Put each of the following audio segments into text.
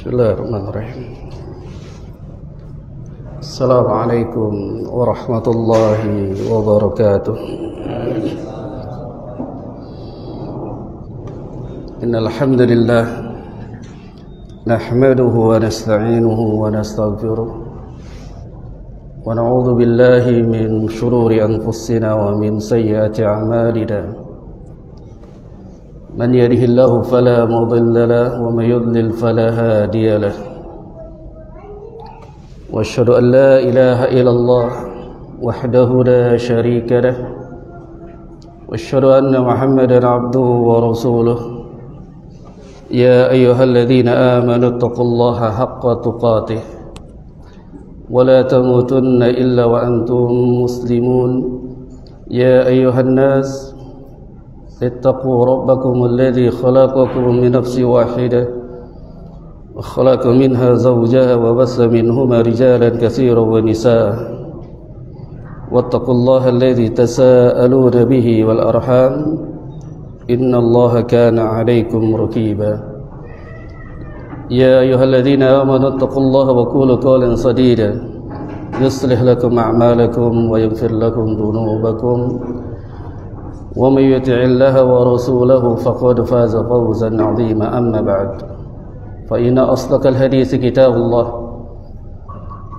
Bismillahirrahmanirrahim. Assalamualaikum warahmatullahi wabarakatuh. Innal hamdalillah nahmaduhu wa nasta'inuhu wa nastaghfiruh wa na'udzu billahi min shururi anfusina wa min sayyiati a'malina. من يهده الله فلا مضل له ومن يضلل فلا هادي له واشهد ان لا اله الا الله وحده لا شريك له واشهد ان محمدا عبده ورسوله يا ايها الذين امنوا اتقوا الله حق تقاته ولا تموتن الا وانتم مسلمون يا ايها الناس اتقوا ربكم الذي خلقكم من نفس واحدة وخلق منها زوجها وبث منهما رجالا كثيرا ونساء واتقوا الله الذي تساءلون به والأرحام إن الله كان عليكم رقيبا يا أيها الذين آمنوا اتقوا الله وقولوا قولا سديدا يصلح لكم أعمالكم ويغفر لكم ذنوبكم ومن يطع الله ورسوله فقد فاز فوزا عظيما أما بعد فإن أصدق الحديث كتاب الله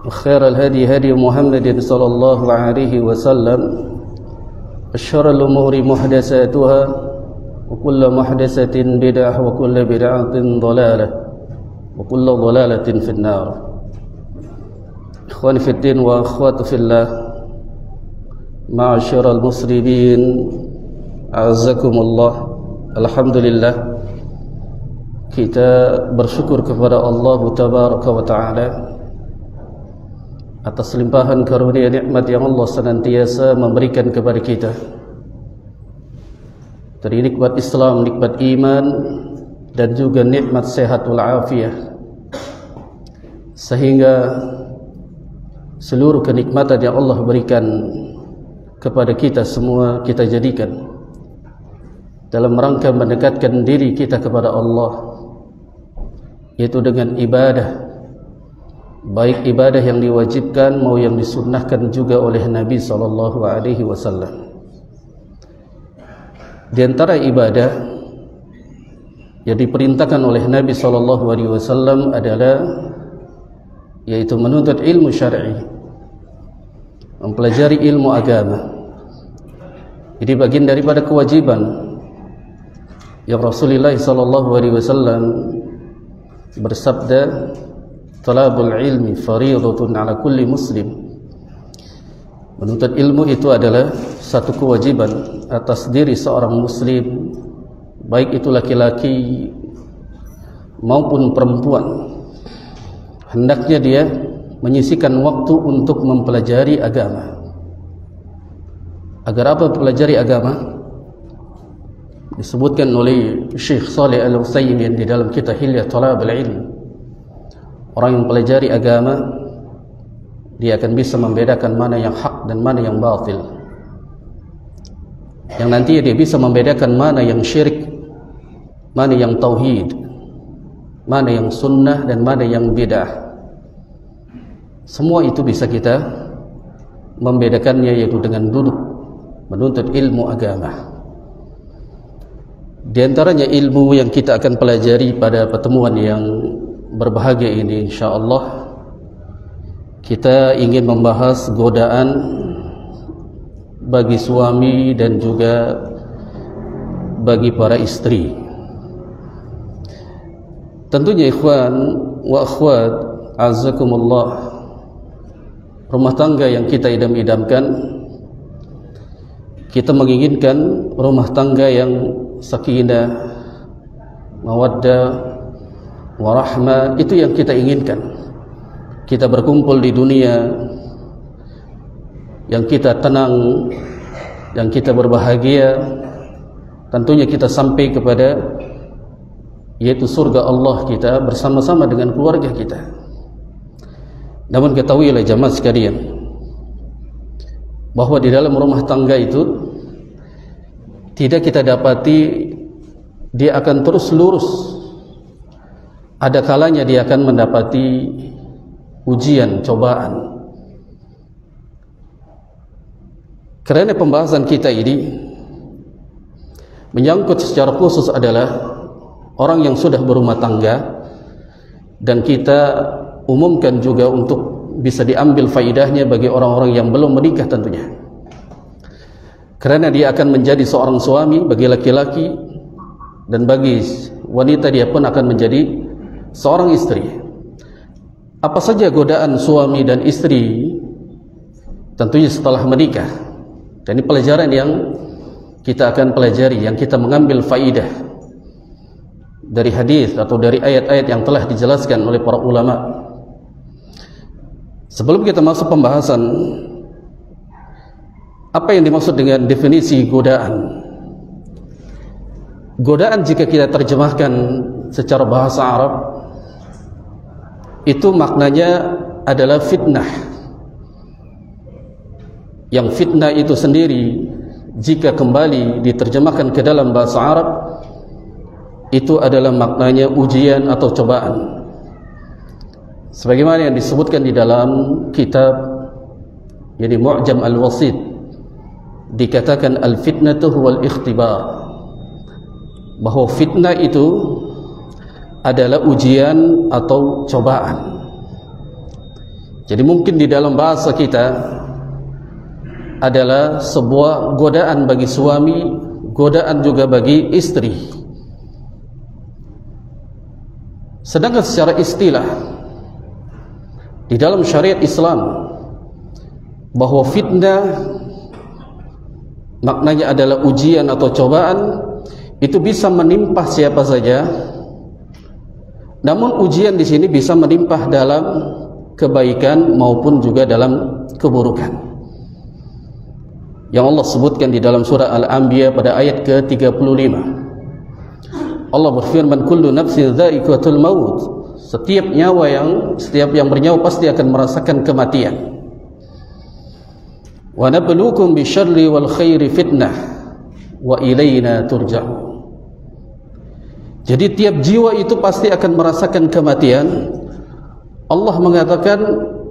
وخير الهدي هدي محمد صلى الله عليه وسلم وشر الأمور محدثاتها وكل محدثة بدعة وكل بدعة ضلالة وكل ضلالة في النار. إخواني في الدين وأخواتي في الله معاشر المسلمين A'azzakumullah. Alhamdulillah, kita bersyukur kepada Allah Tabaraka wa Ta'ala atas limpahan karunia nikmat yang Allah senantiasa memberikan kepada kita. Dari nikmat Islam, nikmat iman, dan juga nikmat sehat wal afiyah, sehingga seluruh kenikmatan yang Allah berikan kepada kita semua kita jadikan dalam rangka mendekatkan diri kita kepada Allah, yaitu dengan ibadah, baik ibadah yang diwajibkan maupun yang disunnahkan juga oleh Nabi SAW. Di antara ibadah yang diperintahkan oleh Nabi SAW adalah yaitu menuntut ilmu syar'i, mempelajari ilmu agama. Jadi bagian daripada kewajiban yang Rasulullah SAW bersabda, talabul ilmi fariidatun ala kulli muslim. Menuntut ilmu itu adalah satu kewajiban atas diri seorang muslim, baik itu laki-laki maupun perempuan. Hendaknya dia menyisihkan waktu untuk mempelajari agama. Agar apa mempelajari agama? Disebutkan oleh Syekh Shalih Al-Utsaimin di dalam kitab Hilyah Thalabul Ilm, orang yang mempelajari agama dia akan bisa membedakan mana yang hak dan mana yang batil, yang nanti dia bisa membedakan mana yang syirik, mana yang tauhid, mana yang sunnah, dan mana yang bid'ah. Semua itu bisa kita membedakannya, yaitu dengan duduk menuntut ilmu agama. Di antaranya ilmu yang kita akan pelajari pada pertemuan yang berbahagia ini, insyaallah kita ingin membahas godaan bagi suami dan juga bagi para istri. Tentunya ikhwan wa akhwat azzakumullah, rumah tangga yang kita idam-idamkan, kita menginginkan rumah tangga yang sakinah, mawaddah, warahmah. Itu yang kita inginkan. Kita berkumpul di dunia yang kita tenang, yang kita berbahagia, tentunya kita sampai kepada yaitu surga Allah kita bersama-sama dengan keluarga kita. Namun ketahuilah jamaah sekalian, bahwa di dalam rumah tangga itu tidak kita dapati dia akan terus lurus. Ada kalanya dia akan mendapati ujian, cobaan. Karena pembahasan kita ini menyangkut secara khusus adalah orang yang sudah berumah tangga, dan kita umumkan juga untuk bisa diambil faidahnya bagi orang-orang yang belum menikah tentunya. Karena dia akan menjadi seorang suami bagi laki-laki, dan bagi wanita dia pun akan menjadi seorang istri. Apa saja godaan suami dan istri tentunya setelah menikah. Dan ini pelajaran yang kita akan pelajari, yang kita mengambil faidah dari hadis atau dari ayat-ayat yang telah dijelaskan oleh para ulama. Sebelum kita masuk pembahasan apa yang dimaksud dengan definisi godaan. Godaan jika kita terjemahkan secara bahasa Arab itu maknanya adalah fitnah. Yang fitnah itu sendiri jika kembali diterjemahkan ke dalam bahasa Arab itu adalah maknanya ujian atau cobaan. Sebagaimana yang disebutkan di dalam kitab jadi Mu'jam Al-Wasit, dikatakan al-fitnatu huwal ikhtibar, bahwa fitnah itu adalah ujian atau cobaan. Jadi mungkin di dalam bahasa kita adalah sebuah godaan bagi suami, godaan juga bagi istri. Sedangkan secara istilah di dalam syariat Islam, bahwa fitnah maknanya adalah ujian atau cobaan, itu bisa menimpa siapa saja. Namun ujian di sini bisa menimpa dalam kebaikan maupun juga dalam keburukan. Yang Allah sebutkan di dalam surah Al-Anbiya pada ayat ke-35. Allah berfirman, kullu nafsin dha'iqatul maut. Setiap yang bernyawa pasti akan merasakan kematian. Wa nabluukum bisyarri wal khairi fitnah wa ilaina turja'un. Jadi tiap jiwa itu pasti akan merasakan kematian. Allah mengatakan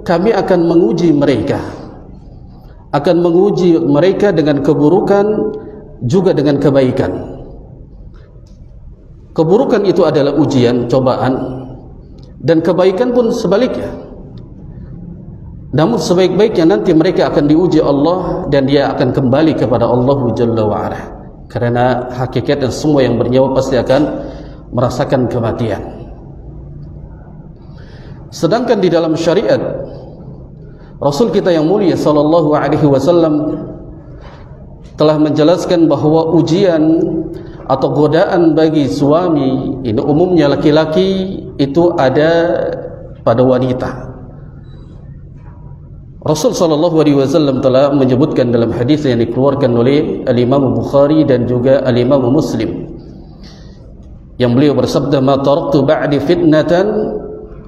kami akan menguji mereka, akan menguji mereka dengan keburukan juga dengan kebaikan. Keburukan itu adalah ujian, cobaan, dan kebaikan pun sebaliknya. Namun sebaik-baiknya nanti mereka akan diuji Allah, dan dia akan kembali kepada Allah Jalla wa'ala. Karena hakikatnya semua yang bernyawa pasti akan merasakan kematian. Sedangkan di dalam syariat Rasul kita yang mulia sallallahu alaihi wasallam telah menjelaskan bahwa ujian atau godaan bagi suami, ini umumnya laki-laki, itu ada pada wanita. Rasul sallallahu alaihi wasallam telah menyebutkan dalam hadis yang dikeluarkan oleh Al-Imam Bukhari dan juga Al-Imam Muslim, yang beliau bersabda, ma taraktu ba'di fitnatan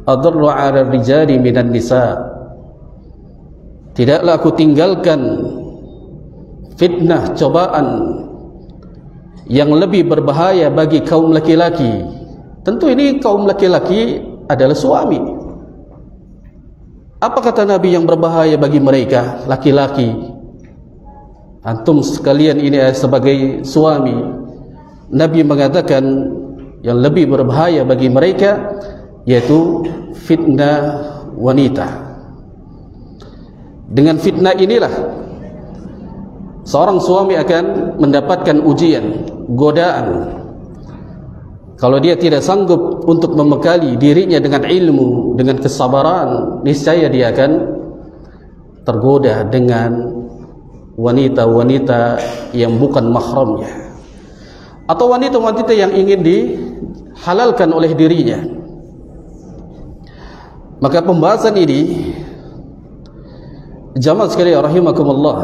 adarru 'ala ar-rijali minan nisa. Tidaklah aku tinggalkan fitnah, cobaan yang lebih berbahaya bagi kaum laki-laki. Tentu ini kaum laki-laki adalah suami. Apa kata Nabi yang berbahaya bagi mereka? Laki-laki. Antum sekalian ini sebagai suami, Nabi mengatakan yang lebih berbahaya bagi mereka yaitu fitnah wanita. Dengan fitnah inilah seorang suami akan mendapatkan ujian, godaan. Kalau dia tidak sanggup untuk membekali dirinya dengan ilmu, dengan kesabaran, niscaya dia akan tergoda dengan wanita-wanita yang bukan mahramnya. atau wanita-wanita yang ingin dihalalkan oleh dirinya. Maka pembahasan ini, jamaah sekalian rahimakumullah,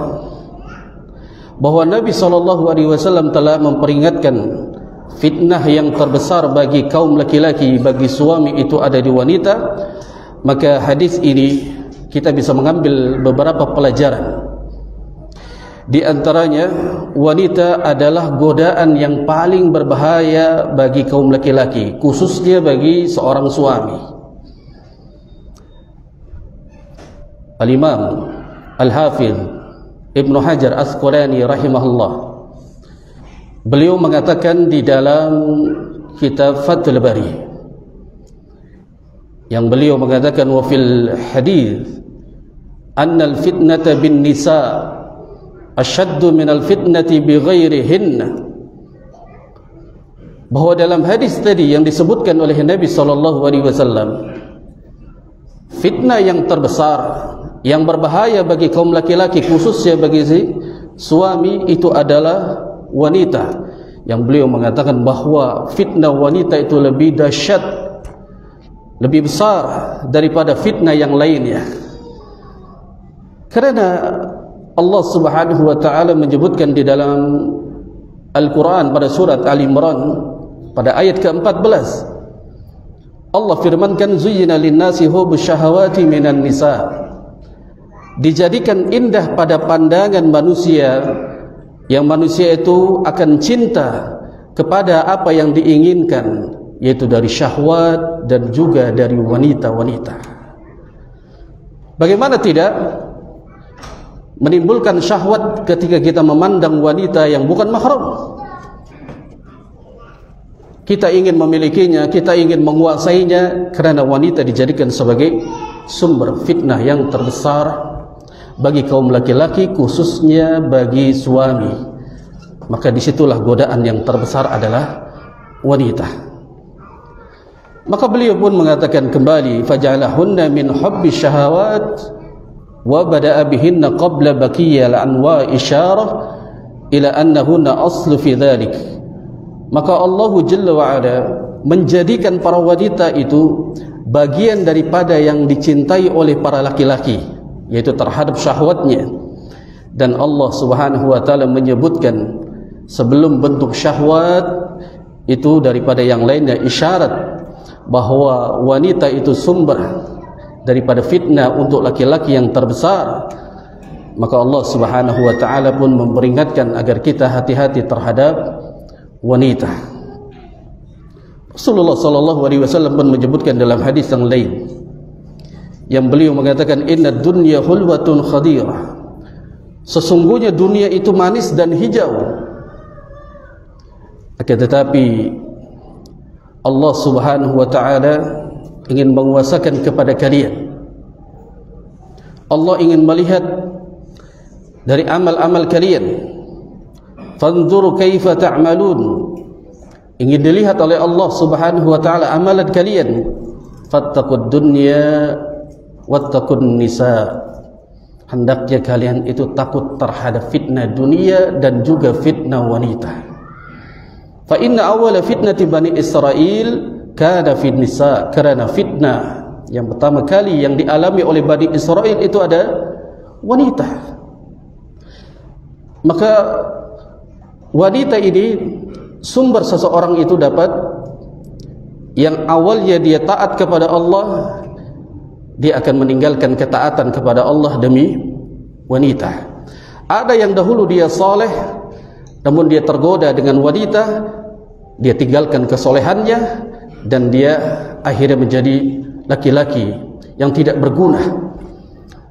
bahwa Nabi SAW telah memperingatkan fitnah yang terbesar bagi kaum laki-laki, bagi suami itu ada di wanita. Maka hadis ini kita bisa mengambil beberapa pelajaran. Di antaranya, wanita adalah godaan yang paling berbahaya bagi kaum laki-laki, khususnya bagi seorang suami. Al-Imam Al-Hafidh Ibnu Hajar Asqalani rahimahullah, beliau mengatakan di dalam kitab Fathul Bari, yang beliau mengatakan wa fil hadis annal fitnata bin nisa asyaddu minal fitnati bighairihinna, bahwa dalam hadis tadi yang disebutkan oleh Nabi SAW, fitnah yang terbesar, yang berbahaya bagi kaum laki-laki, khususnya bagi suami, itu adalah wanita. Yang beliau mengatakan bahwa fitnah wanita itu lebih dahsyat, lebih besar daripada fitnah yang lainnya. Karena Allah Subhanahu wa taala menyebutkan di dalam Al-Quran pada surat Al-Imran pada ayat ke-14, Allah firmankan zuyyina lin-nasi hubbus syahawati minan nisa, dijadikan indah pada pandangan manusia, yang manusia itu akan cinta kepada apa yang diinginkan, yaitu dari syahwat dan juga dari wanita-wanita. Bagaimana tidak menimbulkan syahwat ketika kita memandang wanita yang bukan mahram? Kita ingin memilikinya, kita ingin menguasainya, karena wanita dijadikan sebagai sumber fitnah yang terbesar bagi kaum laki-laki, khususnya bagi suami. Maka disitulah godaan yang terbesar adalah wanita. Maka beliau pun mengatakan kembali, faja'alahunna min hubbi syahawat wa bada'a bihinna qabla baqiyal anwa isyarah ila annahunna aslu fi dhalik. Maka Allah Jalla wa'ala menjadikan para wanita itu bagian daripada yang dicintai oleh para laki-laki, yaitu terhadap syahwatnya. Dan Allah Subhanahu wa ta'ala menyebutkan sebelum bentuk syahwat itu daripada yang lainnya, isyarat bahwa wanita itu sumber daripada fitnah untuk laki-laki yang terbesar. Maka Allah Subhanahu wa ta'ala pun memperingatkan agar kita hati-hati terhadap wanita. Rasulullah SAW pun menyebutkan dalam hadis yang lain, yang beliau mengatakan inna dunya hulwatun khadirah, sesungguhnya dunia itu manis dan hijau, akan tetapi Allah Subhanahu wa ta'ala ingin menguasakan kepada kalian. Allah ingin melihat dari amal-amal kalian. Fanzuru kaifa ta'malun, ingin dilihat oleh Allah Subhanahu wa ta'ala amalan kalian. Fattaqud dunya wattaqun nisa, hendaknya kalian itu takut terhadap fitnah dunia dan juga fitnah wanita. Fa inna awwala fitnati bani Israel kana fi nisa, karena fitnah yang pertama kali yang dialami oleh Bani Israel itu ada wanita. Maka wanita ini sumber seseorang itu dapat, yang awalnya dia taat kepada Allah, dia akan meninggalkan ketaatan kepada Allah demi wanita. Ada yang dahulu dia soleh, namun dia tergoda dengan wanita, dia tinggalkan kesolehannya, dan dia akhirnya menjadi laki-laki yang tidak berguna.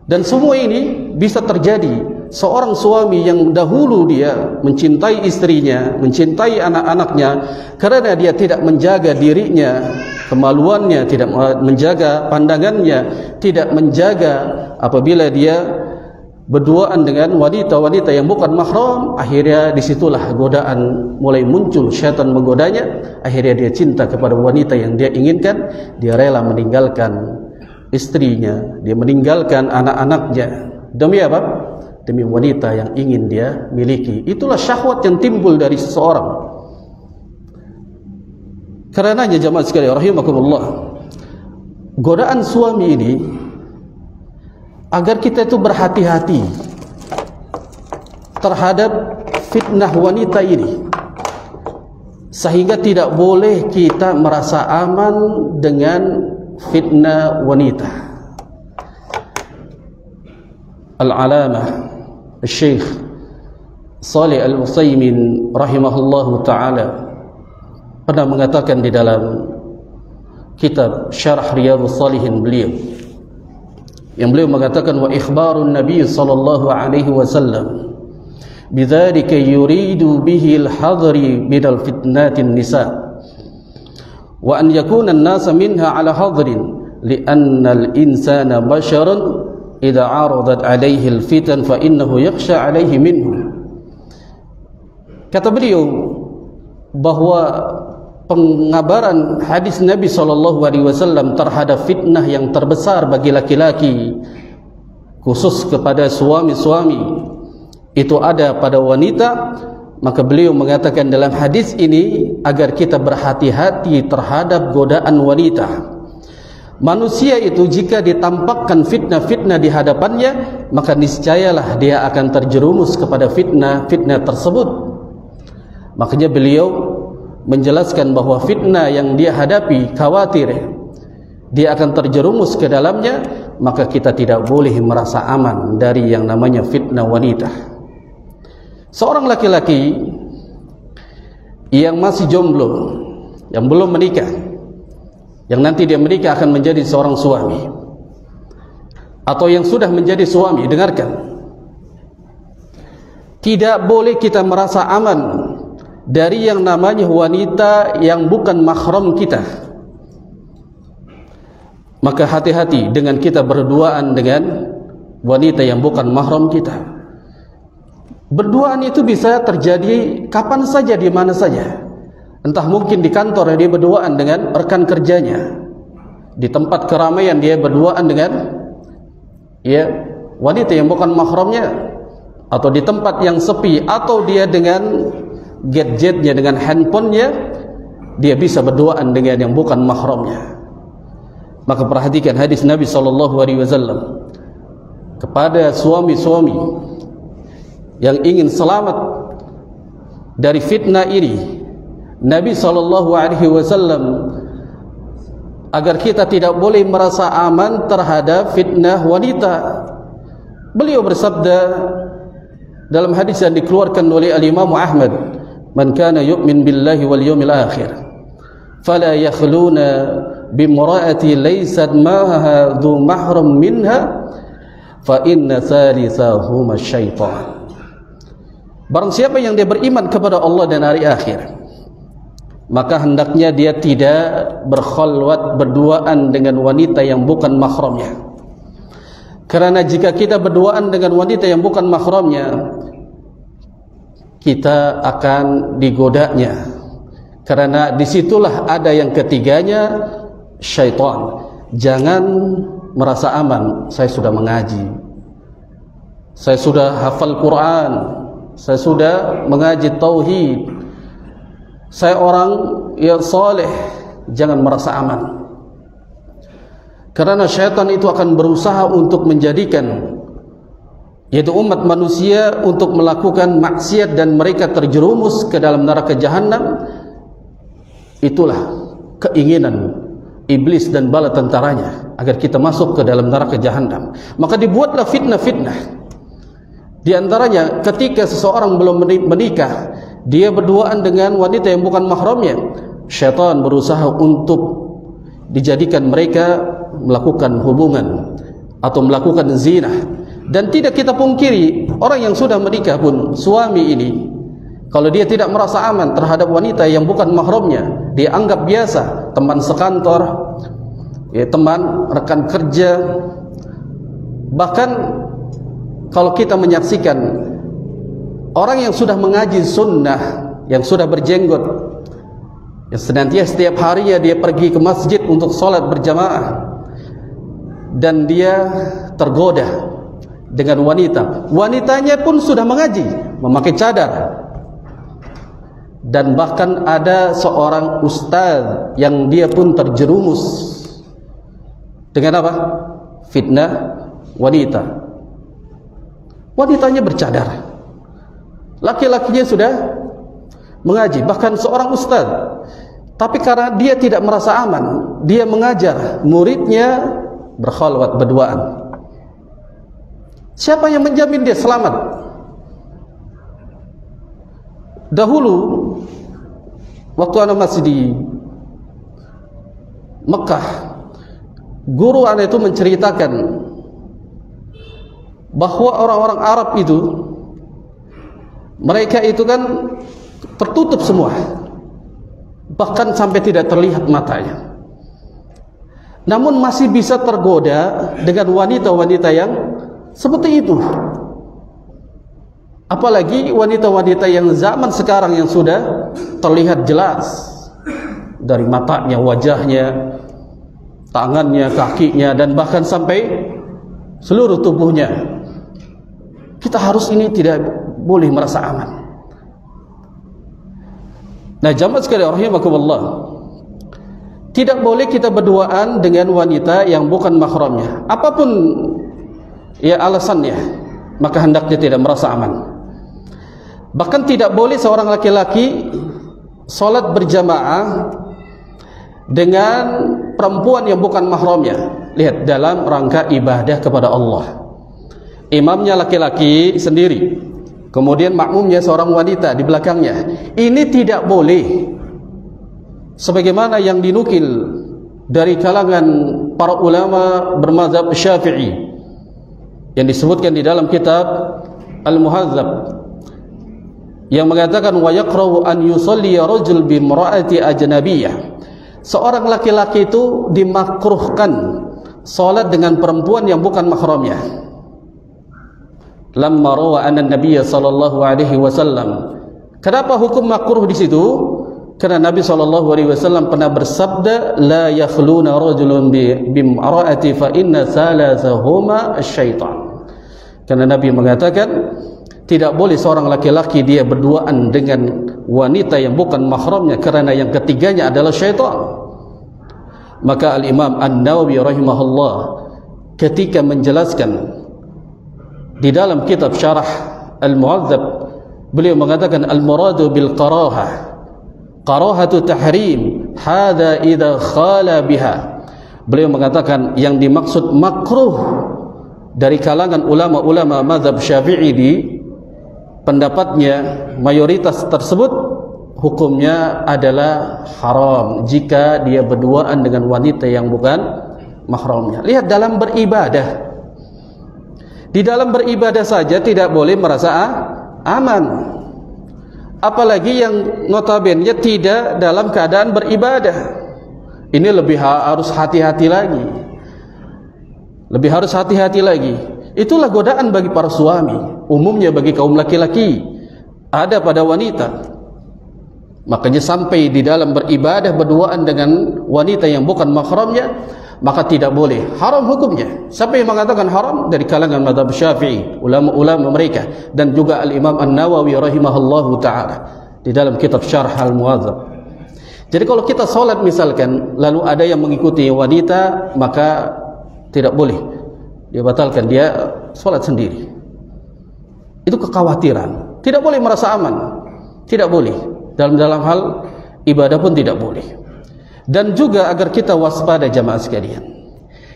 Dan semua ini bisa terjadi. Seorang suami yang dahulu dia mencintai istrinya, mencintai anak-anaknya, karena dia tidak menjaga dirinya, kemaluannya, tidak menjaga pandangannya, tidak menjaga apabila dia berduaan dengan wanita-wanita yang bukan mahram, akhirnya disitulah godaan mulai muncul, syaitan menggodanya, akhirnya dia cinta kepada wanita yang dia inginkan, dia rela meninggalkan istrinya, dia meninggalkan anak-anaknya. Demi apa? Demi wanita yang ingin dia miliki. Itulah syahwat yang timbul dari seseorang. Karenanya jamaah sekalian rahimakumullah, godaan suami ini agar kita itu berhati-hati terhadap fitnah wanita ini, sehingga tidak boleh kita merasa aman dengan fitnah wanita. Al-Alamah Syekh Shalih Al-Utsaimin rahimahullahu ta'ala pernah mengatakan di dalam kitab Syarah Riyadhus Shalihin beliau, yang beliau mengatakan, wa ikhbarun Nabi sallallahu alaihi wasallam bidzalika yuridu bihi al-hadri min al-fitnatin nisa wa an yakuna an-nasa minha ala hadrin li'anna al-insana basharun idza 'aradat alaihi al-fitan fa innahu yakhsha alaihi minhu. Kata beliau bahwa pengabaran hadis Nabi SAW terhadap fitnah yang terbesar bagi laki-laki, khusus kepada suami-suami, itu ada pada wanita. Maka beliau mengatakan dalam hadis ini agar kita berhati-hati terhadap godaan wanita. Manusia itu jika ditampakkan fitnah-fitnah di hadapannya, maka niscayalah dia akan terjerumus kepada fitnah-fitnah tersebut. Makanya beliau menjelaskan bahwa fitnah yang dia hadapi, khawatir dia akan terjerumus ke dalamnya, maka kita tidak boleh merasa aman dari yang namanya fitnah wanita. Seorang laki-laki yang masih jomblo, yang belum menikah, yang nanti dia menikah akan menjadi seorang suami, atau yang sudah menjadi suami, dengarkan, tidak boleh kita merasa aman dari yang namanya wanita yang bukan mahram kita. Maka hati-hati dengan kita berduaan dengan wanita yang bukan mahram kita. Berduaan itu bisa terjadi kapan saja, di mana saja. Entah mungkin di kantor dia berduaan dengan rekan kerjanya, di tempat keramaian dia berduaan dengan wanita yang bukan mahramnya, atau di tempat yang sepi, atau dia dengan gadgetnya, dengan handphonenya, dia bisa berduaan dengan yang bukan mahramnya. Maka perhatikan hadis Nabi SAW kepada suami-suami yang ingin selamat dari fitnah ini. Nabi SAW agar kita tidak boleh merasa aman terhadap fitnah wanita, beliau bersabda dalam hadis yang dikeluarkan oleh Al-Imam Ahmad, man kana yu'min billahi wal yawmil akhir fala yakhluna bimra'ati laysat ma'aha dhu mahram minha fa inna thalithahuma syaitan. Barang siapa yang dia beriman kepada Allah dan hari akhir, maka hendaknya dia tidak berkhalwat, berduaan dengan wanita yang bukan mahramnya. Karena jika kita berduaan dengan wanita yang bukan mahramnya, kita akan digodanya, karena disitulah ada yang ketiganya, syaitan. Jangan merasa aman, saya sudah mengaji, saya sudah hafal Quran, saya sudah mengaji tauhid, saya orang yang saleh. Jangan merasa aman, karena syaitan itu akan berusaha untuk menjadikan, yaitu umat manusia, untuk melakukan maksiat dan mereka terjerumus ke dalam neraka jahanam. Itulah keinginan iblis dan bala tentaranya, agar kita masuk ke dalam neraka jahanam. Maka dibuatlah fitnah-fitnah. Di antaranya ketika seseorang belum menikah, dia berduaan dengan wanita yang bukan mahramnya, syaitan berusaha untuk dijadikan mereka melakukan hubungan atau melakukan zina. Dan tidak kita pungkiri, orang yang sudah menikah pun, suami ini, kalau dia tidak merasa aman terhadap wanita yang bukan mahramnya, dia anggap biasa, teman sekantor, teman rekan kerja. Bahkan kalau kita menyaksikan orang yang sudah mengaji sunnah, yang sudah berjenggot, yang senantiasa setiap harinya dia pergi ke masjid untuk sholat berjamaah, dan dia tergoda dengan wanitanya pun sudah mengaji, memakai cadar, Dan bahkan ada seorang ustaz yang dia pun terjerumus dengan apa? Fitnah wanita. Wanitanya bercadar, laki-lakinya sudah mengaji, bahkan seorang ustaz. Tapi karena dia tidak merasa aman, dia mengajar muridnya berkhalwat berduaan. Siapa yang menjamin dia selamat? Dahulu waktu anak masih di Mekah, guru anak itu menceritakan bahwa orang-orang Arab itu, mereka itu kan tertutup semua, bahkan sampai tidak terlihat matanya, namun masih bisa tergoda dengan wanita-wanita yang seperti itu. Apalagi wanita-wanita yang zaman sekarang yang sudah terlihat jelas dari matanya, wajahnya, tangannya, kakinya, dan bahkan sampai seluruh tubuhnya. Kita harus ini tidak boleh merasa aman. Nah, jamaah sekalian rahimakumullah, tidak boleh kita berduaan dengan wanita yang bukan mahramnya. Apapun ya alasannya, maka hendaknya tidak merasa aman. Bahkan tidak boleh seorang laki-laki sholat berjamaah dengan perempuan yang bukan mahramnya. Lihat, dalam rangka ibadah kepada Allah. Imamnya laki-laki sendiri, kemudian makmumnya seorang wanita di belakangnya. Ini tidak boleh. Sebagaimana yang dinukil dari kalangan para ulama bermazhab Syafi'i yang disebutkan di dalam kitab Al-Muhadzab, yang mengatakan wa yaqra'u an yusalli rajul bi imra'ati ajnabiyyah. Seorang laki-laki itu dimakruhkan salat dengan perempuan yang bukan mahramnya. Lamma rawa anna an-nabiy sallallahu alaihi wasallam. Kenapa hukum makruh di situ? Karena Nabi sallallahu alaihi wasallam pernah bersabda, la yakhluna rajulun bi imra'ati fa inna salasahuma asy-syaitan. Karena Nabi mengatakan tidak boleh seorang laki-laki dia berduaan dengan wanita yang bukan mahramnya, karena yang ketiganya adalah syaitan. Maka Al-Imam An-Nawawi rahimahullah ketika menjelaskan di dalam kitab Syarah Al-Muhadzab, beliau mengatakan al-muradu bil qarahah, qarahatu tahrim, hadza idza khala biha. Beliau mengatakan yang dimaksud makruh dari kalangan ulama-ulama mazhab Syafi'i di pendapatnya, mayoritas tersebut hukumnya adalah haram jika dia berduaan dengan wanita yang bukan mahramnya. Lihat, dalam beribadah, di dalam beribadah saja tidak boleh merasa aman, apalagi yang notabene tidak dalam keadaan beribadah. Ini lebih harus hati-hati lagi, lebih harus hati-hati lagi. Itulah godaan bagi para suami, umumnya bagi kaum laki-laki, ada pada wanita. Makanya sampai di dalam beribadah berduaan dengan wanita yang bukan mahramnya, maka tidak boleh, haram hukumnya. Siapa yang mengatakan haram? Dari kalangan mazhab Syafi'i, ulama-ulama mereka, dan juga Al-Imam An-Nawawi rahimahullahu ta'ala di dalam kitab Syarh Al-Muhadzab. Jadi kalau kita sholat misalkan, lalu ada yang mengikuti wanita, maka tidak boleh, dia batalkan, dia sholat sendiri. Itu kekhawatiran. Tidak boleh merasa aman, tidak boleh. Dalam hal ibadah pun tidak boleh. Dan juga agar kita waspada jamaah sekalian,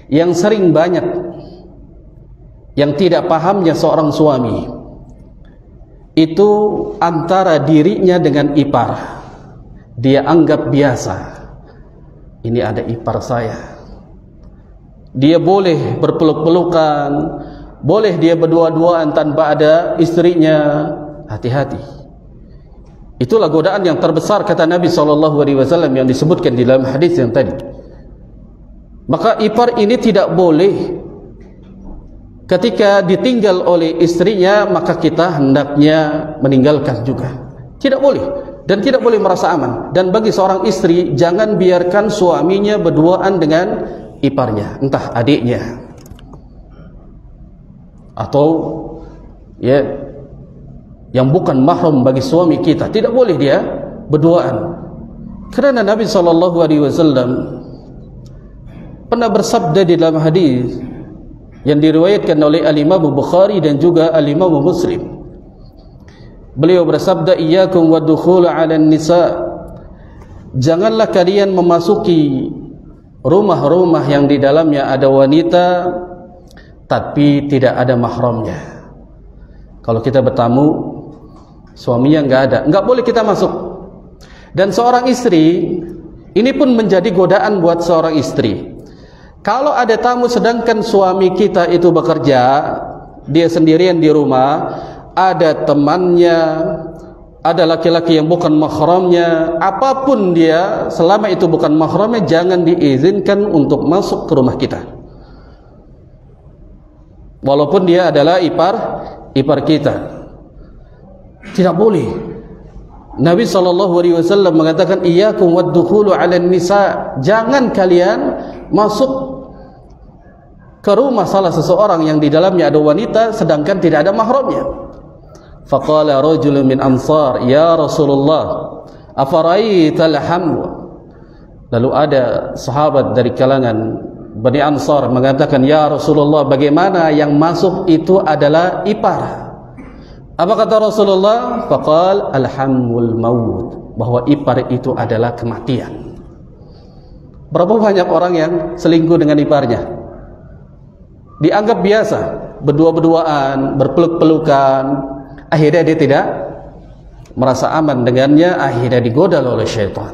yang sering banyak yang tidak pahamnya seorang suami itu antara dirinya dengan ipar. Dia anggap biasa, ini ada ipar saya, dia boleh berpeluk-pelukan, boleh dia berdua-duaan tanpa ada istrinya. Hati-hati. Itulah godaan yang terbesar, kata Nabi SAW yang disebutkan di dalam hadis yang tadi. Maka ipar ini tidak boleh ketika ditinggal oleh istrinya, maka kita hendaknya meninggalkan juga. Tidak boleh. Dan tidak boleh merasa aman. Dan bagi seorang istri, jangan biarkan suaminya berduaan dengan iparnya, entah adiknya atau ya yang bukan mahram bagi suami kita. Tidak boleh dia berduaan. Karena Nabi SAW pernah bersabda di dalam hadis yang diriwayatkan oleh Al-Imam Bukhari dan juga Al-Imam Muslim. Beliau bersabda, iyyakum wadukhul 'alan nisa. Janganlah kalian memasuki rumah-rumah yang di dalamnya ada wanita tapi tidak ada mahramnya. Kalau kita bertamu, suaminya enggak boleh kita masuk. Dan seorang istri, ini pun menjadi godaan buat seorang istri. Kalau ada tamu sedangkan suami kita itu bekerja, dia sendirian di rumah, ada temannya, ada laki-laki yang bukan mahramnya, apapun dia, selama itu bukan mahramnya, jangan diizinkan untuk masuk ke rumah kita. Walaupun dia adalah ipar kita, tidak boleh. Nabi SAW mengatakan, iyyakum waddukhulu 'alan nisa. Jangan kalian masuk ke rumah salah seseorang yang di dalamnya ada wanita sedangkan tidak ada mahramnya. Faqala rajulun min ansar, ya Rasulullah, afara'aital hamwa. Lalu ada sahabat dari kalangan Bani Ansar mengatakan, ya Rasulullah, bagaimana yang masuk itu adalah ipar? Apa kata Rasulullah? Faqal alhamul maut, bahwa ipar itu adalah kematian. Berapa banyak orang yang selingkuh dengan iparnya? Dianggap biasa, berdua-berduaan, berpeluk-pelukan, akhirnya dia tidak merasa aman dengannya, akhirnya digoda oleh syaitan.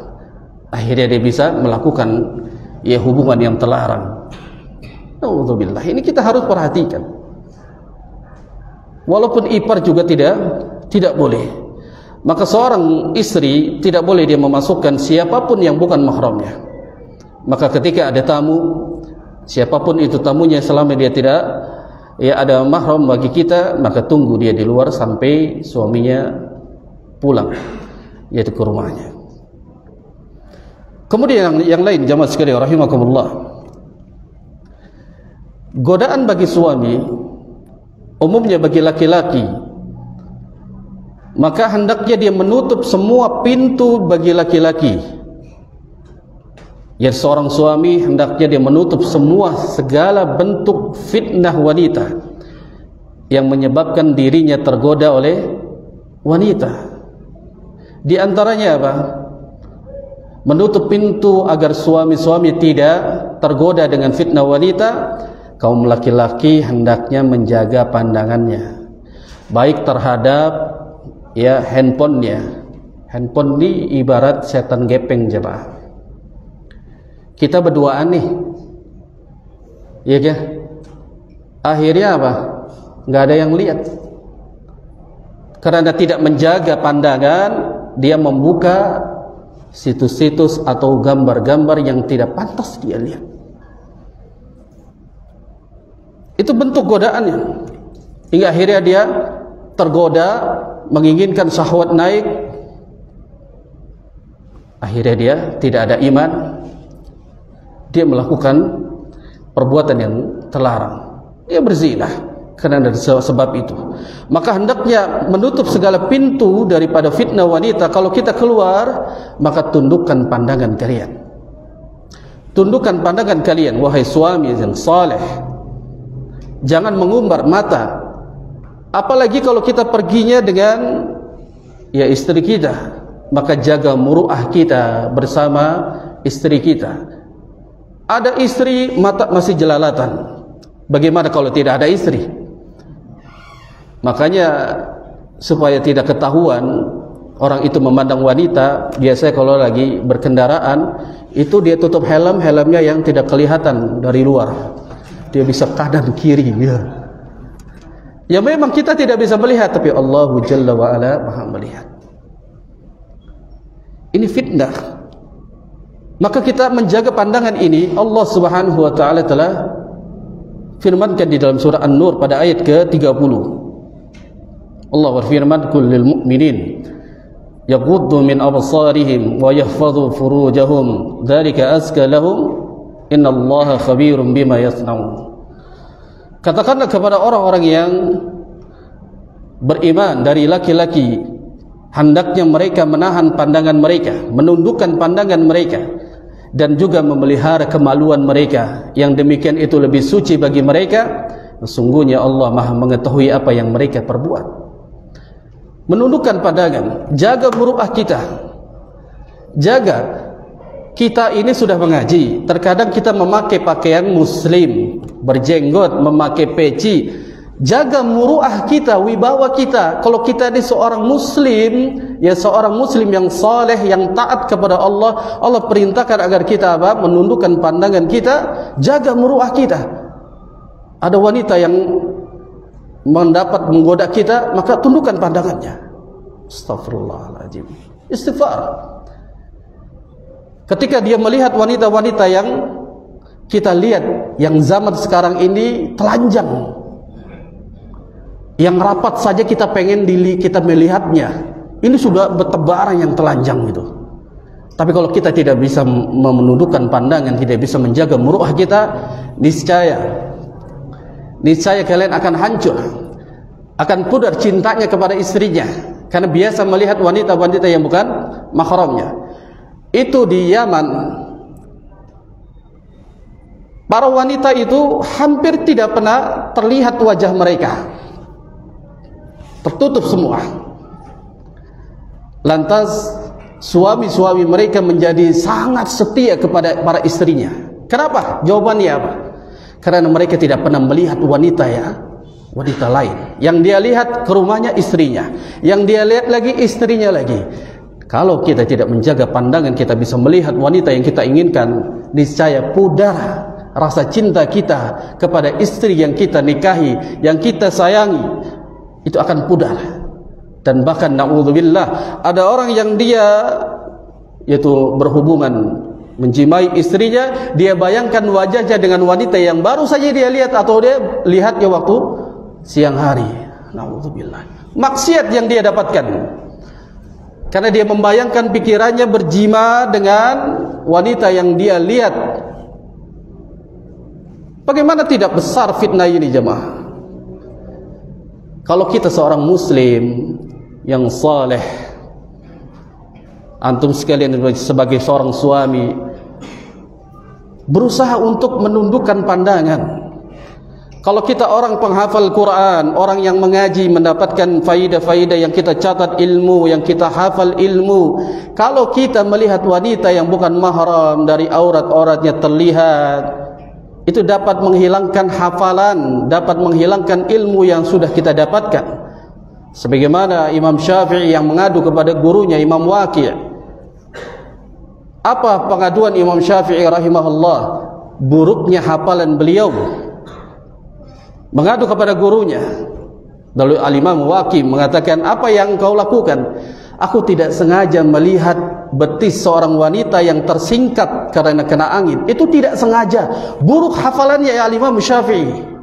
Akhirnya dia bisa melakukan hubungan yang terlarang. Nauzubillah. Ini kita harus perhatikan. Walaupun ipar juga tidak boleh. Maka seorang istri tidak boleh dia memasukkan siapapun yang bukan mahramnya. Maka ketika ada tamu, siapapun itu tamunya, selama dia tidak ada mahram bagi kita, maka tunggu dia di luar sampai suaminya pulang, yaitu ke rumahnya. Kemudian yang lain, jamaah sekalian rahimakumullah, godaan bagi suami umumnya bagi laki-laki, maka hendaknya dia menutup semua pintu bagi laki-laki. Ya, seorang suami hendaknya dia menutup segala bentuk fitnah wanita yang menyebabkan dirinya tergoda oleh wanita. Di antaranya apa? Menutup pintu agar suami-suami tidak tergoda dengan fitnah wanita. Kaum laki-laki hendaknya menjaga pandangannya, baik terhadap handphonenya. Handphone ini ibarat setan gepeng, jemaah. Kita berduaan nih, iya kan? Akhirnya apa? Nggak ada yang lihat. Karena tidak menjaga pandangan, dia membuka situs-situs atau gambar-gambar yang tidak pantas dia lihat. Itu bentuk godaannya, hingga akhirnya dia tergoda, menginginkan syahwat naik. Akhirnya dia tidak ada iman, dia melakukan perbuatan yang terlarang, dia berzina karena dari sebab itu. Maka hendaknya menutup segala pintu daripada fitnah wanita. Kalau kita keluar, maka tundukkan pandangan kalian, tundukkan pandangan kalian, wahai suami yang saleh. Jangan mengumbar mata, apalagi kalau kita perginya dengan istri kita, maka jaga muruah kita bersama istri kita. Ada istri mata masih jelalatan, bagaimana kalau tidak ada istri? Makanya supaya tidak ketahuan orang itu memandang wanita, biasanya kalau lagi berkendaraan itu dia tutup helmnya yang tidak kelihatan dari luar. Dia bisa kanan kiri, ya memang kita tidak bisa melihat, tapi Allah Jalla wa Ala Maha melihat. Ini fitnah. Maka kita menjaga pandangan ini. Allah Subhanahu wa taala telah firmankan di dalam surah An-Nur pada ayat ke-30. Allah berfirman, "Qul lil mu'minin yaghuddu min absarihim wa yahfazu furujahum, dzalika azka lahum. Innallaha khabirum bima yasnaun." Katakanlah kepada orang-orang yang beriman dari laki-laki, hendaknya mereka menahan pandangan mereka, menundukkan pandangan mereka, dan juga memelihara kemaluan mereka. Yang demikian itu lebih suci bagi mereka. Sesungguhnya Allah Maha mengetahui apa yang mereka perbuat. Menundukkan pandangan, jaga muruah kita. Jaga. Kita ini sudah mengaji, terkadang kita memakai pakaian muslim, berjenggot, memakai peci. Jaga muruah kita, wibawa kita. Kalau kita ini seorang muslim, ya seorang muslim yang saleh, yang taat kepada Allah, Allah perintahkan agar kita apa? Menundukkan pandangan kita, jaga muruah kita. Ada wanita yang mendapat menggoda kita, maka tundukkan pandangannya. Astagfirullahaladzim. Istighfar. Ketika dia melihat wanita-wanita yang kita lihat, yang zaman sekarang ini telanjang, yang rapat saja kita pengen kita melihatnya, ini sudah bertebaran yang telanjang itu. Tapi kalau kita tidak bisa menundukkan pandangan, tidak bisa menjaga muruah kita, niscaya kalian akan hancur, akan pudar cintanya kepada istrinya, karena biasa melihat wanita-wanita yang bukan mahramnya. Itu di Yaman, para wanita itu hampir tidak pernah terlihat wajah mereka, tertutup semua. Lantas suami-suami mereka menjadi sangat setia kepada para istrinya. Kenapa? Jawabannya apa? Karena mereka tidak pernah melihat wanita lain. Yang dia lihat ke rumahnya istrinya, yang dia lihat lagi istrinya lagi. Kalau kita tidak menjaga pandangan, kita bisa melihat wanita yang kita inginkan, niscaya pudar rasa cinta kita kepada istri yang kita nikahi, yang kita sayangi, itu akan pudar. Dan bahkan na'udzubillah, ada orang yang dia yaitu berhubungan, menjimai istrinya, dia bayangkan wajahnya dengan wanita yang baru saja dia lihat, atau dia lihatnya waktu siang hari. Na'udzubillah. Maksiat yang dia dapatkan, karena dia membayangkan pikirannya berjima dengan wanita yang dia lihat. Bagaimana tidak besar fitnah ini, jemaah? Kalau kita seorang muslim yang saleh, antum sekalian sebagai seorang suami, berusaha untuk menundukkan pandangan. Kalau kita orang penghafal Quran, orang yang mengaji, mendapatkan faidah-faidah yang kita catat ilmu, yang kita hafal ilmu, kalau kita melihat wanita yang bukan mahram, dari aurat-auratnya terlihat, itu dapat menghilangkan hafalan, dapat menghilangkan ilmu yang sudah kita dapatkan. Sebagaimana Imam Syafi'i yang mengadu kepada gurunya Imam Waqi'. Apa pengaduan Imam Syafi'i rahimahullah? Buruknya hafalan beliau. Mengadu kepada gurunya. Lalu Al-Imam Waqi' mengatakan, apa yang kau lakukan? Aku tidak sengaja melihat betis seorang wanita yang tersingkat karena kena angin. Itu tidak sengaja. Buruk hafalannya ya Al-Imam Syafi'i.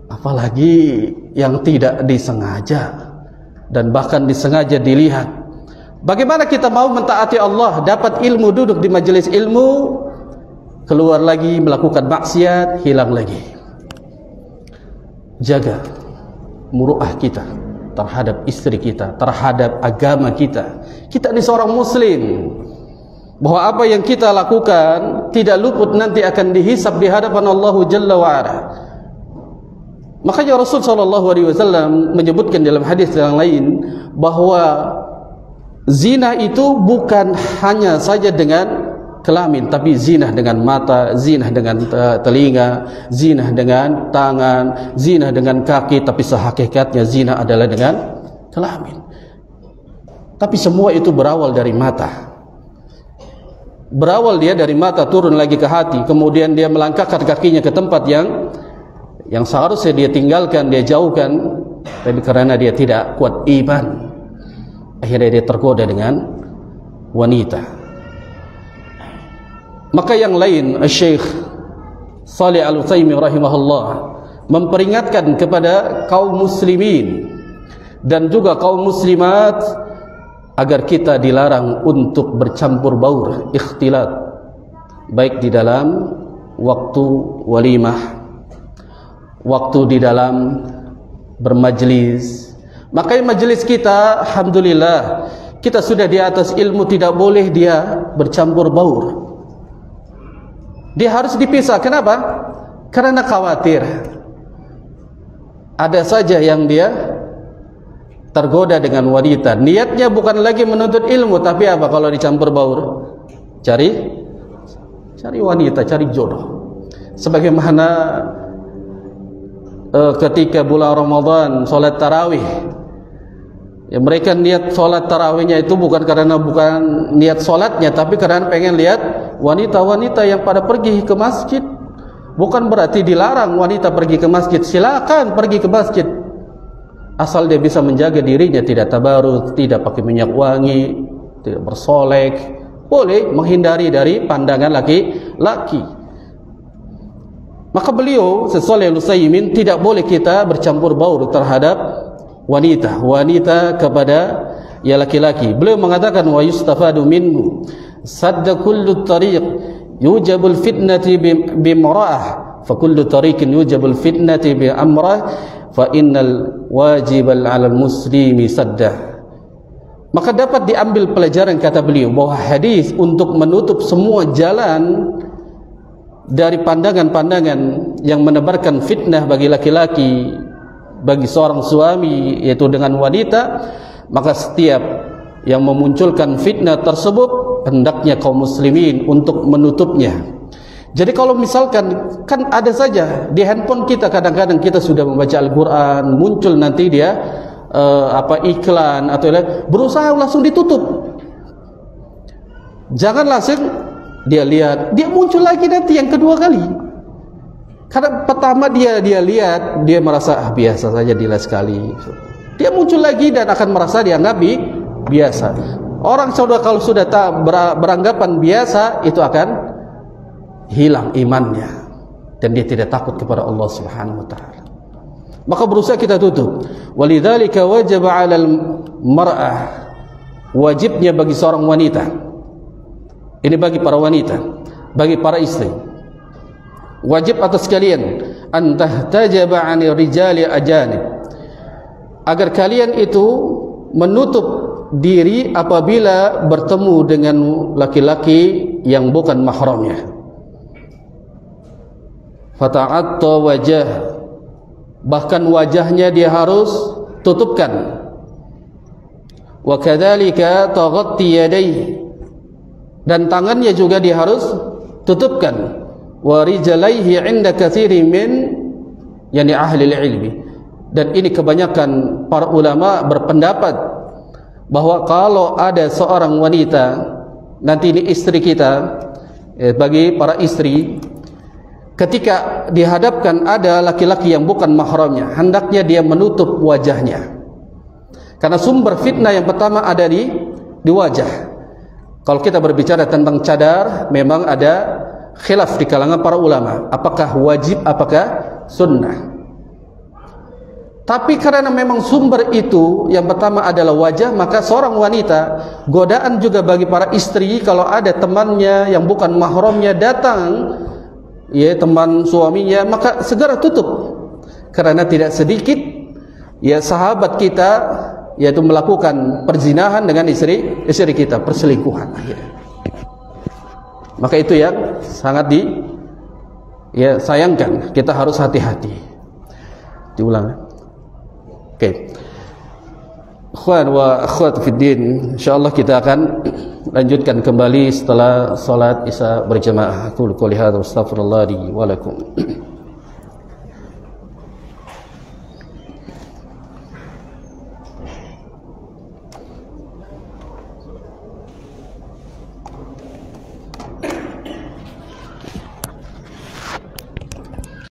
Apalagi yang tidak disengaja, dan bahkan disengaja dilihat. Bagaimana kita mau mentaati Allah, dapat ilmu, duduk di majelis ilmu, keluar lagi melakukan maksiat, hilang lagi. Jaga muruah kita terhadap istri kita, terhadap agama kita. Kita ini seorang muslim, bahwa apa yang kita lakukan tidak luput nanti akan dihisab di hadapan Allah Jalla wa'ala. Makanya Rasul SAW menyebutkan dalam hadis yang lain bahwa zina itu bukan hanya saja dengan kelamin, tapi zina dengan mata, zina dengan telinga, zina dengan tangan, zina dengan kaki, tapi sehakikatnya zina adalah dengan kelamin. Tapi semua itu berawal dari mata. Berawal dia dari mata, turun lagi ke hati, kemudian dia melangkahkan kakinya ke tempat yang seharusnya dia tinggalkan, dia jauhkan, tapi karena dia tidak kuat iman, akhirnya dia tergoda dengan wanita. Maka yang lain, Syekh Shalih Al-Utsaimin rahimahullah memperingatkan kepada kaum muslimin dan juga kaum muslimat agar kita dilarang untuk bercampur baur, ikhtilat, baik di dalam waktu walimah, waktu di dalam bermajlis, Makanya majelis kita, alhamdulillah, kita sudah di atas ilmu, tidak boleh dia bercampur baur. Dia harus dipisah. Kenapa? Karena khawatir ada saja yang dia tergoda dengan wanita. Niatnya bukan lagi menuntut ilmu, tapi apa kalau dicampur baur? Cari wanita, cari jodoh. Sebagaimana ketika bulan Ramadan salat tarawih, ya, mereka niat salat tarawihnya itu bukan niat salatnya, tapi karena pengen lihat wanita-wanita yang pada pergi ke masjid. Bukan berarti dilarang wanita pergi ke masjid, silakan pergi ke masjid, asal dia bisa menjaga dirinya, tidak tabarut, tidak pakai minyak wangi, tidak bersolek, boleh menghindari dari pandangan laki-laki. Maka beliau Saleh Al-Utsaimin, tidak boleh kita bercampur baur terhadap wanita kepada ya laki-laki. Beliau mengatakan wa yustafadu minhu sadda kullu tariq yujabul fitnati bimra'ah fa kullu tariqin yujabul fitnati bi amrah fa innal wajibal 'alal muslimi saddah. Maka dapat diambil pelajaran, kata beliau, bahwa hadis untuk menutup semua jalan dari pandangan-pandangan yang menebarkan fitnah bagi laki-laki, bagi seorang suami, yaitu dengan wanita, maka setiap yang memunculkan fitnah tersebut hendaknya kaum muslimin untuk menutupnya. Jadi kalau misalkan, kan ada saja di handphone kita, kadang-kadang kita sudah membaca Al-Quran, muncul nanti dia iklan atau berusaha langsung ditutup. Jangan langsung dia lihat, dia muncul lagi nanti yang kedua kali. Karena pertama dia lihat, dia merasa biasa saja, dilihat sekali. Dia muncul lagi dan akan merasa dianggap biasa. Orang kalau sudah tak beranggapan biasa, itu akan hilang imannya dan dia tidak takut kepada Allah Subhanahu wa taala. Maka berusaha kita tutup. Walidzalika wajaba 'alal mar'ah, wajibnya bagi seorang wanita. Ini bagi para wanita, bagi para istri. Wajib atas kalian an tahtajaba 'anil rijali ajanib, agar kalian itu menutup diri apabila bertemu dengan laki-laki yang bukan mahramnya. Fata'atta wajah, bahkan wajahnya dia harus tutupkan. Wa kadzalika taghatti yadayhi, dan tangannya juga dia harus tutupkan. Wa rijlaihi 'inda katsirin min yani ahli ilmi, dan ini kebanyakan para ulama berpendapat bahwa kalau ada seorang wanita, nanti ini istri kita, bagi para istri, ketika dihadapkan ada laki-laki yang bukan mahramnya, hendaknya dia menutup wajahnya. Karena sumber fitnah yang pertama ada di wajah. Kalau kita berbicara tentang cadar, memang ada khilaf di kalangan para ulama, apakah wajib, apakah sunnah. Tapi karena memang sumber itu yang pertama adalah wajah, maka seorang wanita, godaan juga bagi para istri, kalau ada temannya yang bukan mahramnya datang, ya teman suaminya, maka segera tutup. Karena tidak sedikit ya sahabat kita yaitu melakukan perzinahan dengan istri kita, perselingkuhan akhirnya. Maka itu yang sangat sayangkan, kita harus hati-hati. Diulang. Oke. Ikhwan wa akhwat fid din, insyaallah kita akan lanjutkan kembali setelah salat Isya berjamaah. Aku qouli hadza, astaghfirullah li wa lakum.